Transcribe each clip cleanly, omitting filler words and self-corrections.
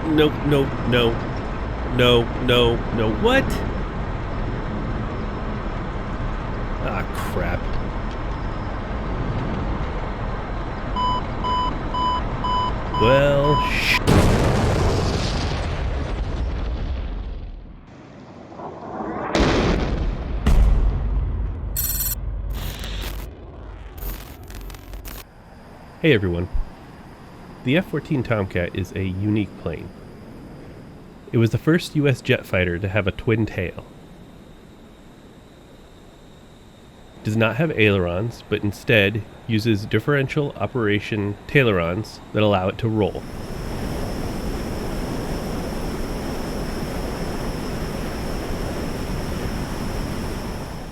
No, no, no. No, no, no. What? Ah, crap. Well, Hey everyone. The F-14 Tomcat is a unique plane. It was the first US jet fighter to have a twin tail. It does not have ailerons, but instead uses differential operation tailerons that allow it to roll.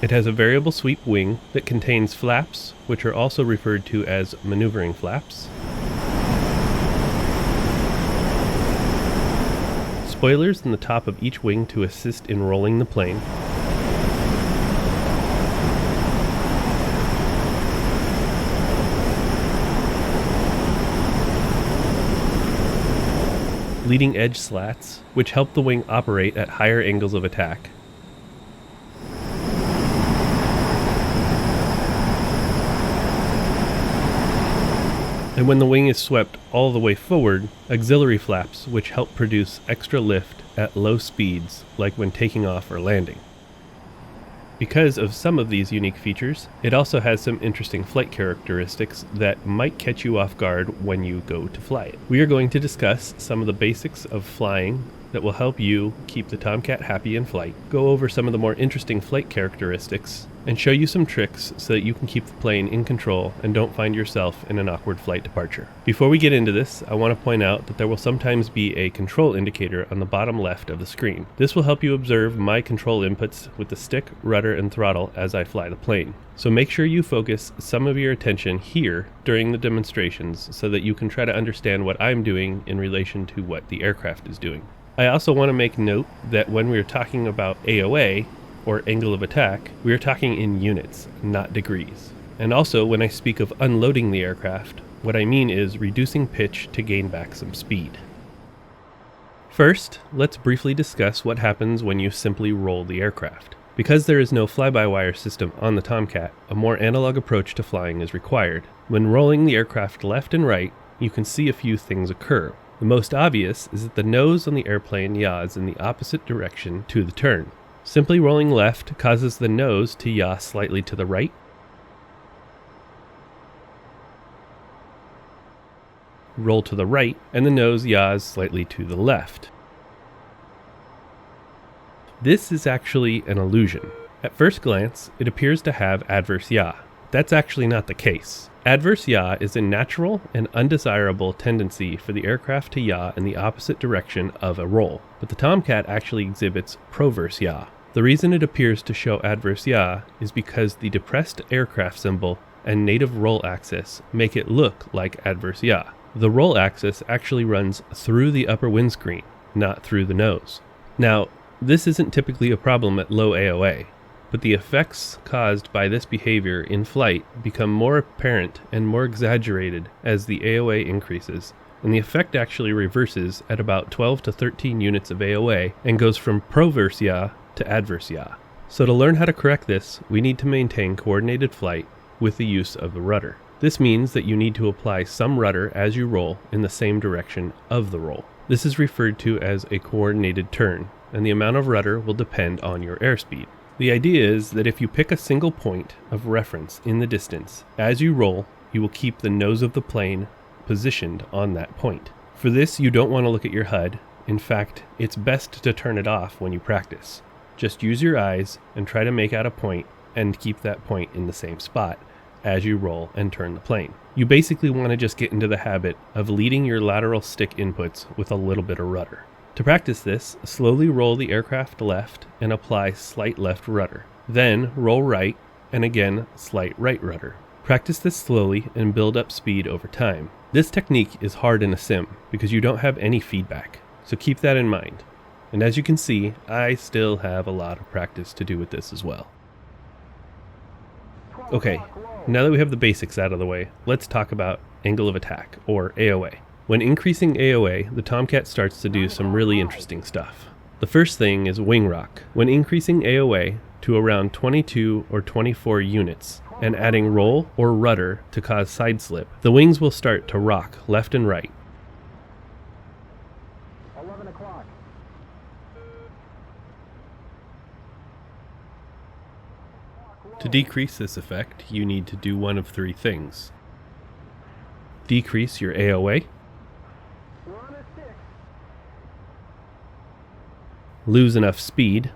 It has a variable sweep wing that contains flaps, which are also referred to as maneuvering flaps, spoilers in the top of each wing to assist in rolling the plane, leading edge slats, which help the wing operate at higher angles of attack, and when the wing is swept all the way forward, auxiliary flaps which help produce extra lift at low speeds, like when taking off or landing. Because of some of these unique features, it also has some interesting flight characteristics that might catch you off guard when you go to fly it. We are going to discuss some of the basics of flying that will help you keep the Tomcat happy in flight, go over some of the more interesting flight characteristics, and show you some tricks so that you can keep the plane in control and don't find yourself in an awkward flight departure. Before we get into this, I want to point out that there will sometimes be a control indicator on the bottom left of the screen. This will help you observe my control inputs with the stick, rudder, and throttle as I fly the plane. So make sure you focus some of your attention here during the demonstrations so that you can try to understand what I'm doing in relation to what the aircraft is doing. I also want to make note that when we're talking about AOA, or angle of attack, we are talking in units, not degrees. And also, when I speak of unloading the aircraft, what I mean is reducing pitch to gain back some speed. First, let's briefly discuss what happens when you simply roll the aircraft. Because there is no fly-by-wire system on the Tomcat, a more analog approach to flying is required. When rolling the aircraft left and right, you can see a few things occur. The most obvious is that the nose on the airplane yaws in the opposite direction to the turn. Simply rolling left causes the nose to yaw slightly to the right, roll to the right, and the nose yaws slightly to the left. This is actually an illusion. At first glance, it appears to have adverse yaw. That's actually not the case. Adverse yaw is a natural and undesirable tendency for the aircraft to yaw in the opposite direction of a roll, but the Tomcat actually exhibits proverse yaw. The reason it appears to show adverse yaw is because the depressed aircraft symbol and native roll axis make it look like adverse yaw. The roll axis actually runs through the upper windscreen, not through the nose. Now, this isn't typically a problem at low AOA, but the effects caused by this behavior in flight become more apparent and more exaggerated as the AOA increases, and the effect actually reverses at about 12 to 13 units of AOA and goes from proverse yaw to adverse yaw. So to learn how to correct this, we need to maintain coordinated flight with the use of the rudder. This means that you need to apply some rudder as you roll in the same direction of the roll. This is referred to as a coordinated turn, and the amount of rudder will depend on your airspeed. The idea is that if you pick a single point of reference in the distance, as you roll, you will keep the nose of the plane positioned on that point. For this, you don't want to look at your HUD. In fact, it's best to turn it off when you practice. Just use your eyes and try to make out a point and keep that point in the same spot as you roll and turn the plane. You basically want to just get into the habit of leading your lateral stick inputs with a little bit of rudder. To practice this, slowly roll the aircraft left and apply slight left rudder. Then roll right and again slight right rudder. Practice this slowly and build up speed over time. This technique is hard in a sim because you don't have any feedback, so keep that in mind. And as you can see, I still have a lot of practice to do with this as well. Okay, now that we have the basics out of the way, let's talk about angle of attack, or AOA. When increasing AOA, the Tomcat starts to do some really interesting stuff. The first thing is wing rock. When increasing AOA to around 22 or 24 units and adding roll or rudder to cause side slip, the wings will start to rock left and right. 11 o'clock. To decrease this effect, you need to do one of three things. Decrease your AOA, lose enough speed,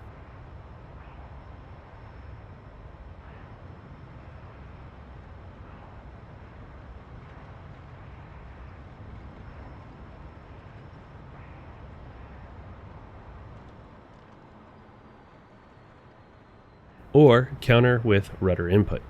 or counter with rudder input.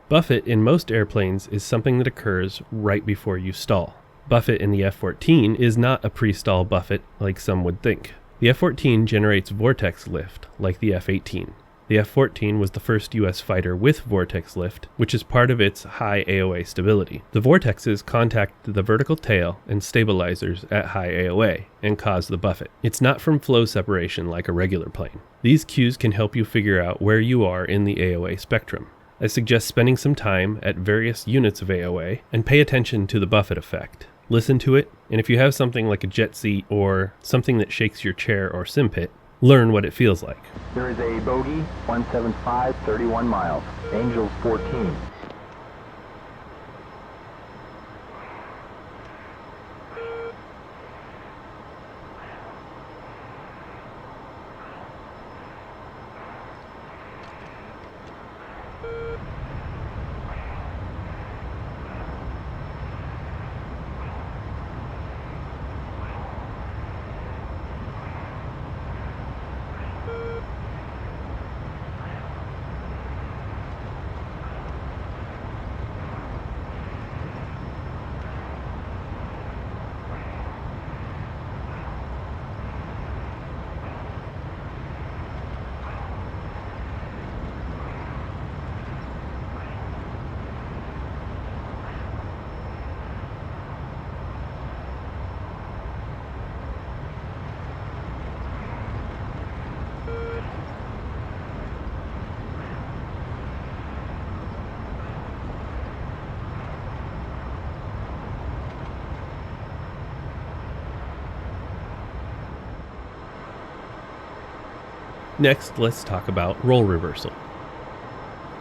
Buffet in most airplanes is something that occurs right before you stall. Buffet in the F-14 is not a pre-stall buffet like some would think. The F-14 generates vortex lift like the F-18. The F-14 was the first US fighter with vortex lift, which is part of its high AOA stability. The vortexes contact the vertical tail and stabilizers at high AOA and cause the buffet. It's not from flow separation like a regular plane. These cues can help you figure out where you are in the AOA spectrum. I suggest spending some time at various units of AOA and pay attention to the buffet effect. Listen to it, and if you have something like a jet seat or something that shakes your chair or sim pit, learn what it feels like. There is a bogey, 175, 31 miles. Angels 14. Next, let's talk about roll reversal.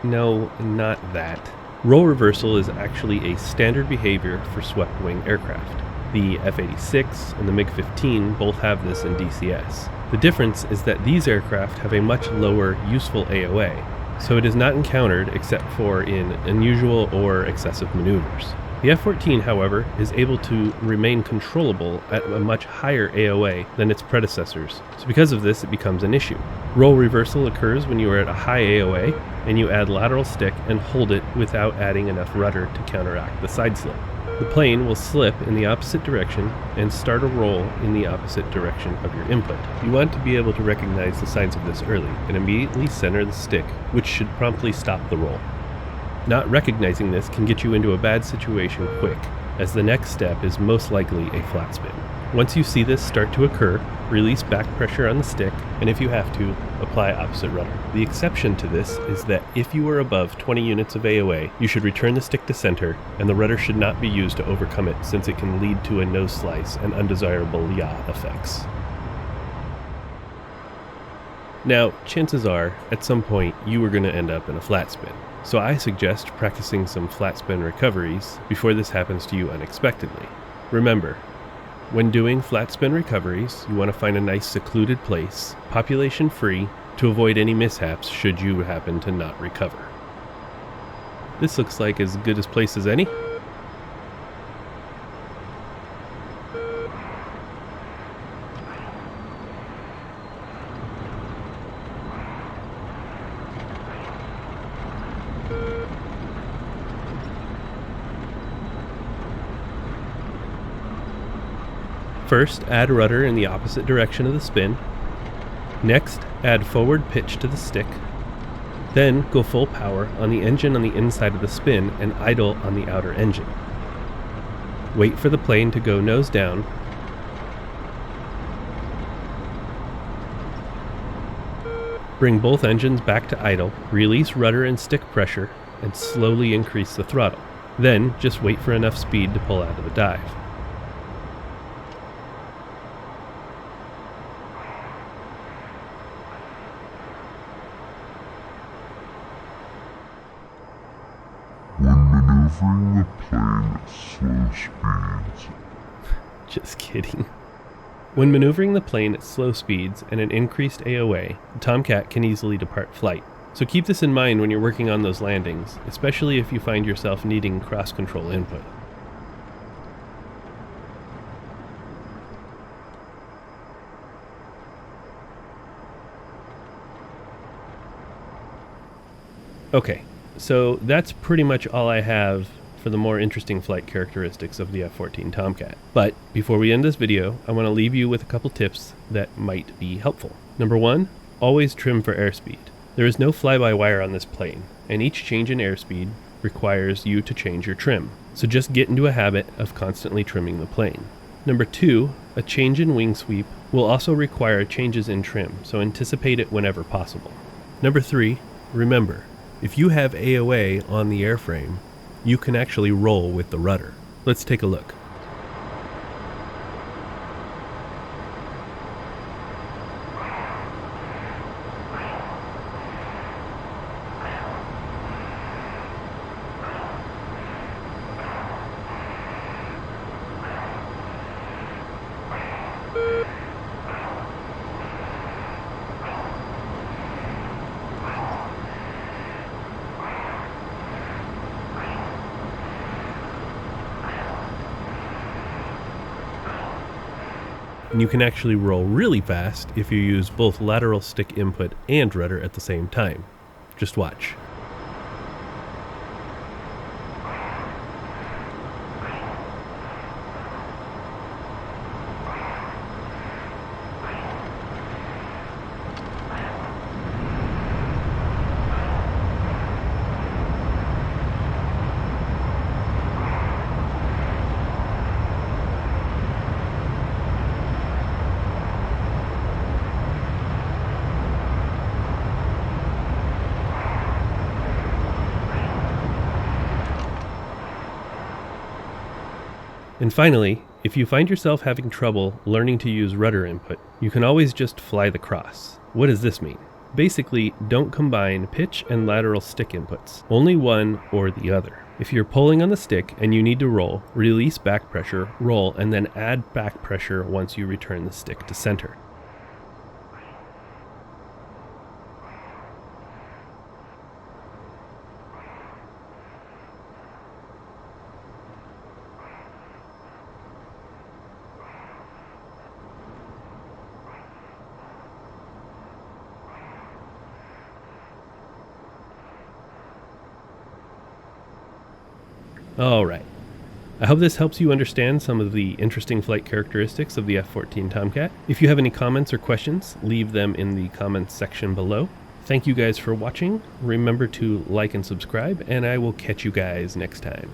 No, not that. Roll reversal is actually a standard behavior for swept-wing aircraft. The F-86 and the MiG-15 both have this in DCS. The difference is that these aircraft have a much lower useful AOA, so it is not encountered except for in unusual or excessive maneuvers. The F-14, however, is able to remain controllable at a much higher AOA than its predecessors, so because of this it becomes an issue. Roll reversal occurs when you are at a high AOA and you add lateral stick and hold it without adding enough rudder to counteract the side slip. The plane will slip in the opposite direction and start a roll in the opposite direction of your input. You want to be able to recognize the signs of this early and immediately center the stick, which should promptly stop the roll. Not recognizing this can get you into a bad situation quick, as the next step is most likely a flat spin. Once you see this start to occur, release back pressure on the stick, and if you have to, apply opposite rudder. The exception to this is that if you are above 20 units of AOA, you should return the stick to center, and the rudder should not be used to overcome it since it can lead to a nose slice and undesirable yaw effects. Now, chances are, at some point, you are going to end up in a flat spin. So I suggest practicing some flat spin recoveries before this happens to you unexpectedly. Remember, when doing flat spin recoveries, you want to find a nice secluded place, population free, to avoid any mishaps should you happen to not recover. This looks like as good a place as any. First, add rudder in the opposite direction of the spin. Next, Add forward pitch to the stick. Then go full power on the engine on the inside of the spin and idle on the outer engine. Wait for the plane to go nose down. Bring both engines back to idle, release rudder and stick pressure, and slowly increase the throttle. Then just wait for enough speed to pull out of the dive. When maneuvering the plane at slow speeds. Just kidding. When maneuvering the plane at slow speeds and an increased AOA, the Tomcat can easily depart flight. So keep this in mind when you're working on those landings, especially if you find yourself needing cross-control input. Okay, so that's pretty much all I have for the more interesting flight characteristics of the F-14 Tomcat. But before we end this video, I want to leave you with a couple tips that might be helpful. Number one, always trim for airspeed. There is no fly-by-wire on this plane, and each change in airspeed requires you to change your trim. So just get into a habit of constantly trimming the plane. Number two, a change in wing sweep will also require changes in trim, so anticipate it whenever possible. Number three, remember, if you have AOA on the airframe, you can actually roll with the rudder. Let's take a look. And you can actually roll really fast if you use both lateral stick input and rudder at the same time. Just watch. And finally, if you find yourself having trouble learning to use rudder input, you can always just fly the cross. What does this mean? Basically, don't combine pitch and lateral stick inputs, only one or the other. If you're pulling on the stick and you need to roll, release back pressure, roll, and then add back pressure once you return the stick to center. Alright, I hope this helps you understand some of the interesting flight characteristics of the F-14 Tomcat. If you have any comments or questions, leave them in the comments section below. Thank you guys for watching. Remember to like and subscribe, and I will catch you guys next time.